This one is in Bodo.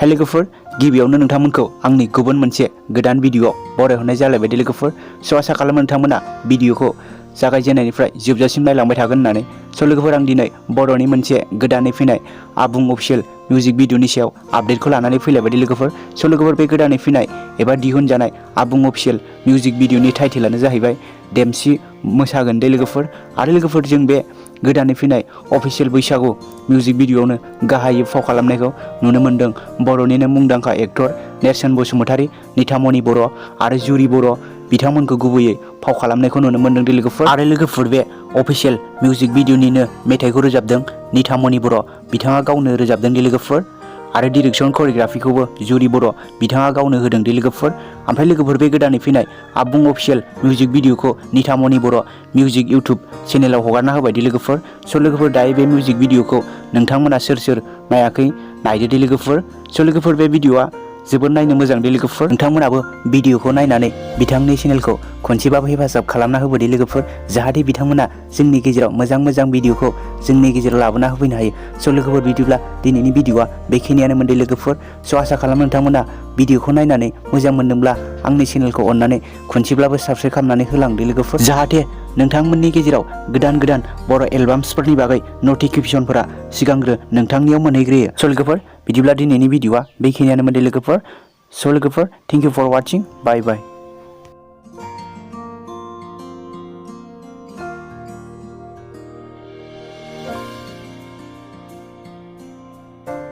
हाय लोगोफोर गिबियावनो नोंथांमोनखौ आंनि गुबुन मोनसे गोदान भिडिअ बरायहरनाय जालायबाय लोगोफोर स' आसा खालामो नोंथांमोना भिडिअखौ जागायजेननायनिफ्राय जोबजासिम नायलांबाय थागोन होननानै स' लोगोफोर आं दिनै बर'नि मोनसे गोदानै फैनाय आबुं अफिशियेल मिउजिक भिडिअनि सायाव आपडेटखौ लानानै फैलायबाय लोगोफोर स' लोगोफोर बे गोदानै फैनाय एबा दिहुनजानाय आबुं अफिशियेल मिउजिक भिडिअनि टाइटेलानो जाहैबाय देमसि मोसागोन दे लोगोफोर आरो लोगोफोर जों बे गोदानै फैनाय अफिशियेल बैसागु मिउजिक भिडिअआवनो गाहायै फाव खालामनायखौ नुनो मोन्दों बर'निनो मुंदांखा एक्टर नेरसोन बसुमतारी निथामनि बर' आरो जुरि बर' बिथांमोनखौ गुबैयै फाव खालामनायखौ नुनो मोन्दों लोगोफोर आरो लोगोफोर बे अफिशियेल मिउजिक भिडिअनिनो मेथाइखौ रोजाबदों निथामनि बर' बिथाङा गावनो रोजाबदों लोगोफोर आरो डिरेक्सन करिय'ग्राफिखौबो जुरि बर' बिथाङा गावनो होदों लोगोफोर ओमफ्राय लोगोफोर बे गोदानै फैनाय आबुं अफिशियेल मिउजिक भिडिअखौ निथामनि बर' मिउजिक इउटुब चेनेलाव हगारना होबाय लोगोफोर स' लोगोफोर दायो बे मिउजिक भिडिअखौ नोंथांमोना सोर नायाखै नायदो लोगोफोर स' लोगोफोर बे भिडिअआ जोबोद नायनो मोजां लोगोफोर नोंथांमोनाबो भिडिअखौ नायनानै बिथांनि चेनेलखौ खनसेबाबो हेफाजाब खालामना होबोदो लोगोफोर जाहाथे बिथांमोना जोंनि गेजेराव मोजां भिडिअखौ जोंनि गेजेराव लाबोना होफैनो हायो स' लोगोफोर बिदिब्ला दिनैनि भिडिअआ बेखिनियानो मोनदे लोगोफोर स' आसा खालामो नोंथांमोना भिडिअखौ नायनानै मोजां मोनदोंब्ला आंनि चेनेलखौ अननानै खनसेब्लाबो साबस्क्राइब खालामनानै होलांदो लोगोफोर जाहाथे नोंथांमोननि गेजेराव गोदान बर' एलबाम्सफोरनि बागै नटिफिकेसनफोरा सिगांग्रो नोंथांनियाव मोनहैग्रोयो स' लोगोफोर बिदिब्ला दिनैनि भिडिअआ बेखिनियानो मोनदे लोगोफोर स' लोगोफोर thank you for watching bye bye.